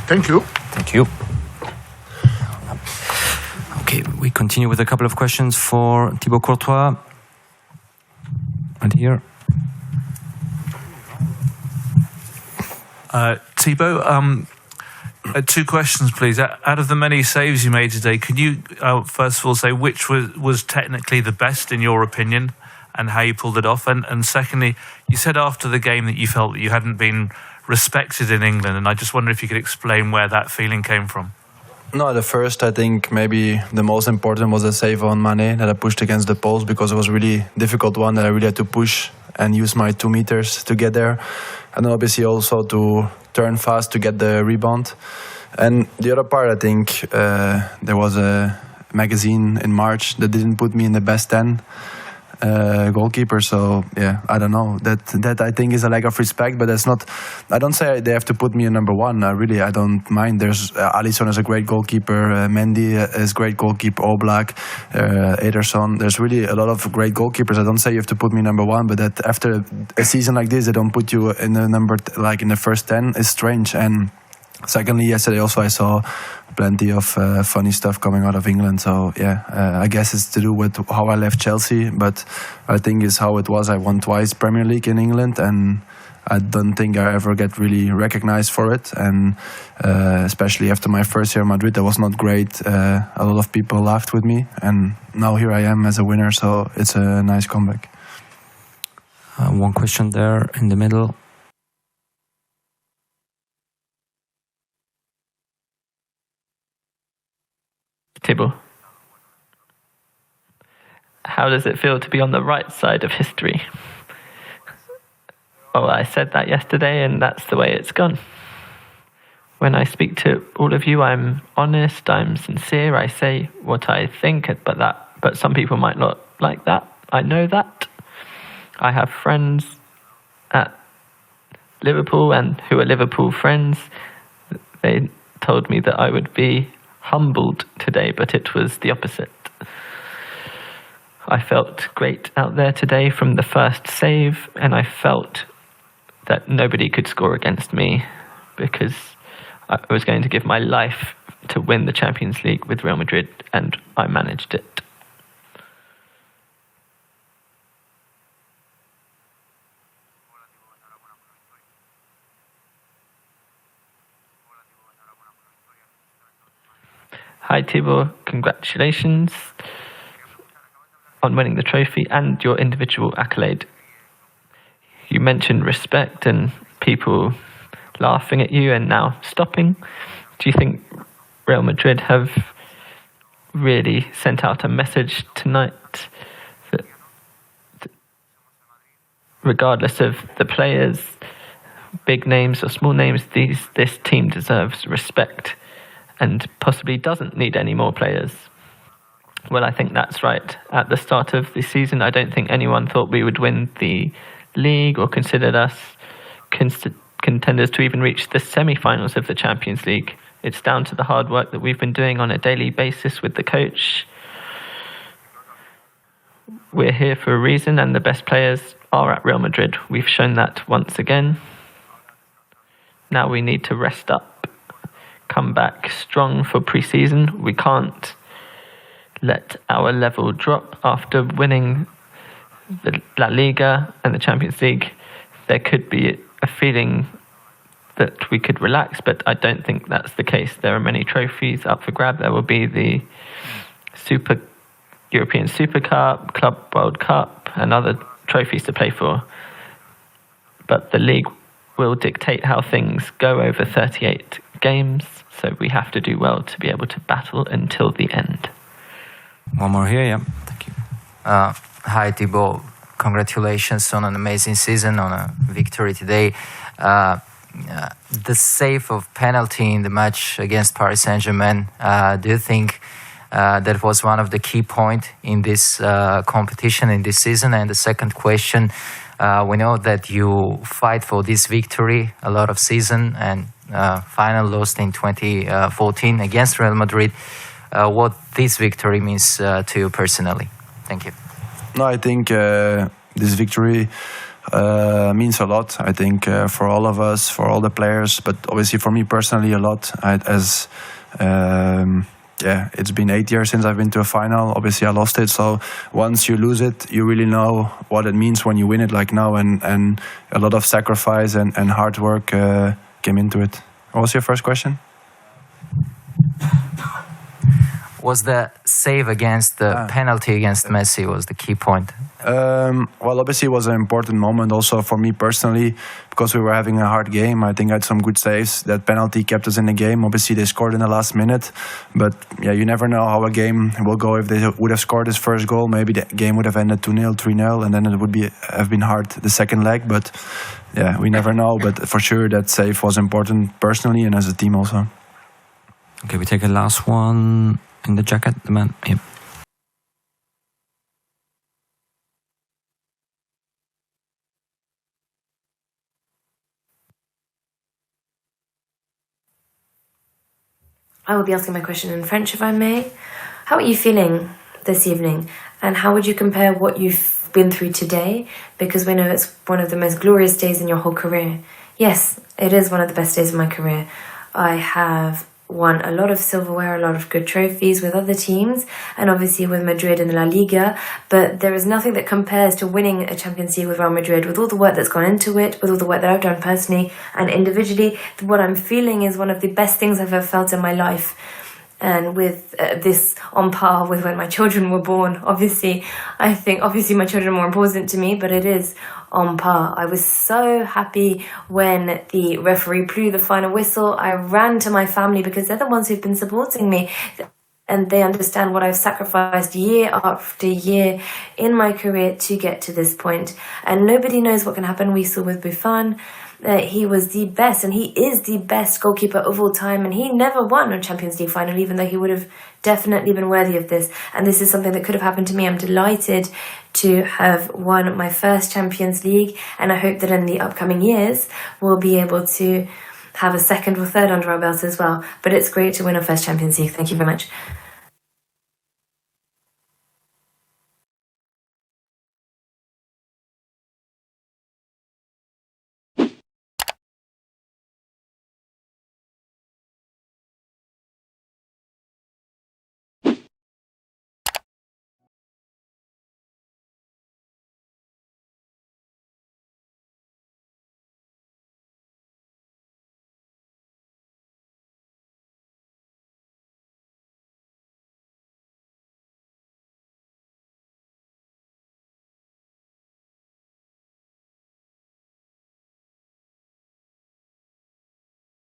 Thank you. Thank you. Okay, we continue with a couple of questions for Thibaut Courtois. And here. Thibaut, two questions, please. Out of the many saves you made today, could you first of all say which was technically the best in your opinion and how you pulled it off? And secondly, you said after the game that you felt that you hadn't been respected in England, and I just wonder if you could explain where that feeling came from. No, the first, I think maybe the most important was a save on Mane that I pushed against the post, because it was a really difficult one that I really had to push and use my 2 meters to get there. And then obviously also to turn fast to get the rebound. And the other part, I think there was a magazine in March that didn't put me in the best 10 goalkeeper. So yeah, I don't know. That I think is a lack of respect, but that's not. I don't say they have to put me in number one. I don't mind. There's Alisson is a great goalkeeper. Mendy is great goalkeeper. Oblak, Ederson. There's really a lot of great goalkeepers. I don't say you have to put me number one, but that after a season like this, they don't put you in the number like in the first 10 is strange. And secondly, yesterday also I saw plenty of funny stuff coming out of England. So yeah, I guess it's to do with how I left Chelsea, but I think it's how it was. I won twice Premier League in England, and I don't think I ever get really recognized for it. And especially after my first year in Madrid, that was not great. A lot of people laughed with me, and now here I am as a winner. So it's a nice comeback. One question there in the middle. Thibaut, how does it feel to be on the right side of history? Well, I said that yesterday, and that's the way it's gone. When I speak to all of you, I'm honest, I'm sincere, I say what I think, but some people might not like that. I know that. I have friends at Liverpool and who are Liverpool friends. They told me that I would be humbled today, but it was the opposite. I felt great out there today from the first save, and I felt that nobody could score against me because I was going to give my life to win the Champions League with Real Madrid, and I managed it. Hi Thibaut, congratulations on winning the trophy and your individual accolade. You mentioned respect and people laughing at you and now stopping. Do you think Real Madrid have really sent out a message tonight that regardless of the players, big names or small names, this team deserves respect and possibly doesn't need any more players? Well, I think that's right. At the start of the season, I don't think anyone thought we would win the league or considered us contenders to even reach the semi-finals of the Champions League. It's down to the hard work that we've been doing on a daily basis with the coach. We're here for a reason, and the best players are at Real Madrid. We've shown that once again. Now we need to rest up, come back strong for pre-season. We can't let our level drop after winning the La Liga and the Champions League. There could be a feeling that we could relax, but I don't think that's the case. There are many trophies up for grab. There will be the European Super Cup, Club World Cup, and other trophies to play for. But the league will dictate how things go over 38 games, so we have to do well to be able to battle until the end. One more here, yeah. Thank you. Hi Thibaut, congratulations on an amazing season, on a victory today. The save of penalty in the match against Paris Saint-Germain, do you think that was one of the key points in this competition, in this season? And the second question, we know that you fight for this victory a lot of season, and final lost in 2014 against Real Madrid. What this victory means to you personally? Thank you. No, I think this victory, means a lot, I think, for all of us, for all the players, but obviously for me personally a lot. It's been 8 years since I've been to a final. Obviously I lost it, so once you lose it, you really know what it means when you win it like now, and a lot of sacrifice and hard work came into it. What was your first question? Was the save against the penalty against Messi was the key point? Well, obviously it was an important moment also for me personally, because we were having a hard game. I think I had some good saves. That penalty kept us in the game. Obviously they scored in the last minute, but yeah, you never know how a game will go. If they would have scored this first goal, maybe the game would have ended 2-0, 3-0, and then it would have been hard the second leg. But yeah, we never know. But for sure that save was important personally and as a team also. Okay, we take a last one in the jacket, the man. Yep. I will be asking my question in French, if I may. How are you feeling this evening? And how would you compare what you've been through today? Because we know it's one of the most glorious days in your whole career. Yes, it is one of the best days of my career. I have won a lot of silverware, a lot of good trophies with other teams, and obviously with Madrid in La Liga, but there is nothing that compares to winning a Champions League with Real Madrid, with all the work that's gone into it, with all the work that I've done personally and individually. What I'm feeling is one of the best things I've ever felt in my life. And with this on par with when my children were born, obviously, I think obviously my children are more important to me, but it is on par. I was so happy when the referee blew the final whistle. I ran to my family because they're the ones who've been supporting me, and they understand what I've sacrificed year after year in my career to get to this point. And nobody knows what can happen. We saw with Buffon. He was the best, and he is the best goalkeeper of all time, and he never won a Champions League final, even though he would have definitely been worthy of this. And this is something that could have happened to me. I'm delighted to have won my first Champions League, and I hope that in the upcoming years we'll be able to have a second or third under our belts as well. But it's great to win our first Champions League. Thank you very much.